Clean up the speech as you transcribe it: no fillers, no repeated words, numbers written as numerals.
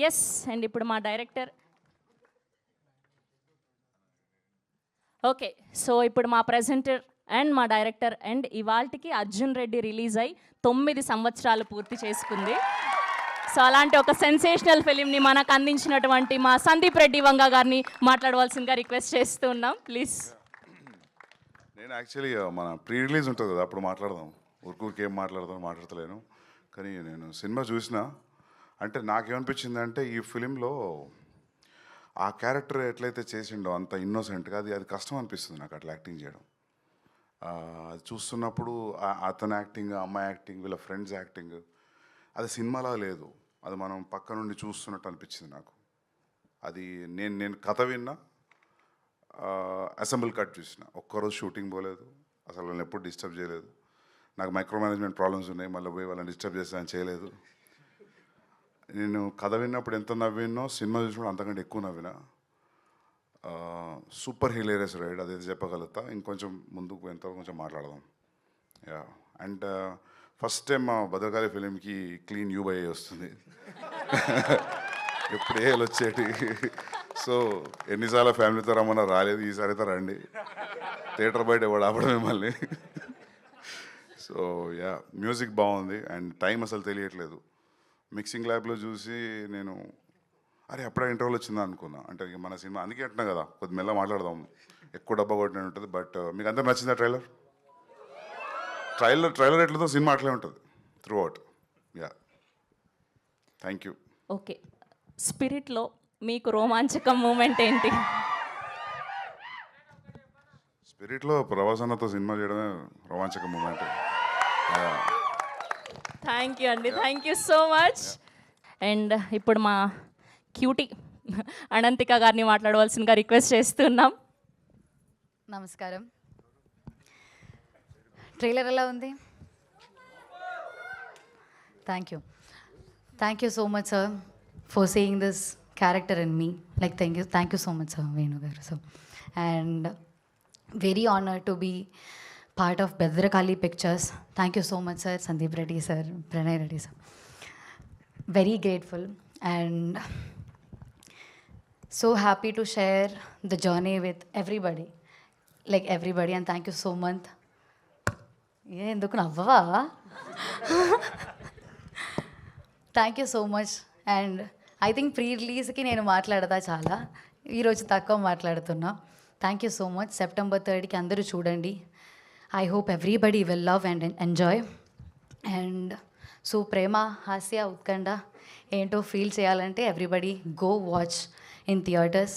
Yes. And ఇప్పుడు మా director. Okay, so ఇప్పుడు మా ప్రెజెంటర్ అండ్ మా డైరెక్టర్ అండ్ ఇవాల్టికి అర్జున్ రెడ్డి రిలీజ్ అయి 9 సంవత్సరాలు పూర్తి చేసుకుంది. సో అలాంటి ఒక సెన్సేషనల్ ఫిలింని మనకు అందించినటువంటి మా సందీప్ రెడ్డి వంగ గారిని మాట్లాడవలసిందిగా రిక్వెస్ట్ చేస్తూ ఉన్నాం, ప్లీజ్. నేను యాక్చువల్లీ మన ప్రీ రిలీజ్ ఉంటుంది కదా, అప్పుడు మాట్లాడదాం. ఊరికూరికి ఏం మాట్లాడతలేను. కానీ నేను సినిమా చూసిన అంటే నాకేమనిపించింది అంటే ఈ ఫిలింలో ఆ క్యారెక్టర్ ఎట్లయితే చేసిండో అంత ఇన్నోసెంట్గా అది కష్టం అనిపిస్తుంది నాకు అట్లా యాక్టింగ్ చేయడం. అది చూస్తున్నప్పుడు అతని యాక్టింగ్, అమ్మాయి యాక్టింగ్, వీళ్ళ ఫ్రెండ్స్ యాక్టింగ్ అది సినిమాలా లేదు. అది మనం పక్క నుండి చూస్తున్నట్టు అనిపించింది నాకు. అది నేను కథ విన్నా, అసెంబుల్ కట్ చూసిన. ఒక్కరోజు షూటింగ్ పోలేదు, అసలు వాళ్ళని ఎప్పుడు డిస్టర్బ్ చేయలేదు. నాకు మైక్రో మేనేజ్మెంట్ ప్రాబ్లమ్స్ ఉన్నాయి, మళ్ళీ పోయి వాళ్ళని డిస్టర్బ్ చేస్తానని చేయలేదు. నేను కథ విన్నప్పుడు ఎంత నవ్వినో సినిమా చూసినప్పుడు అంతకంటే ఎక్కువ నవ్వినా. సూపర్ హిలేరియస్ రైడ్, అదైతే చెప్పగలుగుతా. ఇంకొంచెం ముందుకు ఎంత కొంచెం మాట్లాడదాం. యా, అండ్ ఫస్ట్ టైం మా భద్రకాళి ఫిలింకి క్లీన్ యూబై వస్తుంది. ఎప్పుడు ఏళ్ళు వచ్చేటి. సో ఎన్నిసార్లు ఫ్యామిలీతో రమ్మన్నా రాలేదు, ఈసారి అయితే రండి. థియేటర్ బయట ఎవడు ఆపడం మిమ్మల్ని. సో యా, మ్యూజిక్ బాగుంది అండ్ టైం అసలు తెలియట్లేదు. మిక్సింగ్ ల్యాబ్లో చూసి నేను అరే అప్పుడే ఇంటర్వ్యూలు వచ్చిందా అనుకున్నా. అంటే ఇక మన సినిమా అందుకే అంటున్నా కదా, కొద్ది మెల్ల మాట్లాడదాం, ఎక్కువ డబ్బా కొట్టిన ఉంటుంది. బట్ మీకు అందరూ నచ్చిందా ట్రైలర్ ఎట్లతో సినిమా అట్లే ఉంటుంది throughout. Yeah, thank you. Okay, స్పిరిట్లో మీకు రోమాంచకం మూమెంట్ ఏంటి? స్పిరిట్లో ప్రభాసన్నతో సినిమా చేయడమే రోమాంచక మూమెంట్. థ్యాంక్ యూ అండి, thank you so much. And ఇప్పుడు మా క్యూటీ అనంతిక గారిని మాట్లాడవలసిందిగా రిక్వెస్ట్ చేస్తున్నాం. నమస్కారం. ట్రైలర్ ఎలా ఉంది? Thank you so much sir for seeing this character in me. Like thank you so much sir Venu garu. So and very honour to be part of Bedrakali Pictures. Thank you so much, sir. Sandeep Reddy, sir. Pranay Reddy, sir. Very grateful and so happy to share the journey with everybody. Like everybody, and thank you so much. ఎందుకు నవ్వవా? Thank you so much. And I think pre రిలీజ్కి నేను మాట్లాడదా చాలా, ఈరోజు తక్కువ మాట్లాడుతున్నా. Thank you so much. September 3కి అందరూ చూడండి. I hope everybody will love and enjoy. And so ప్రేమ, హాస్య, ఉత్కంఠ ఏంటో ఫీల్ చేయాలంటే everybody go watch in theaters.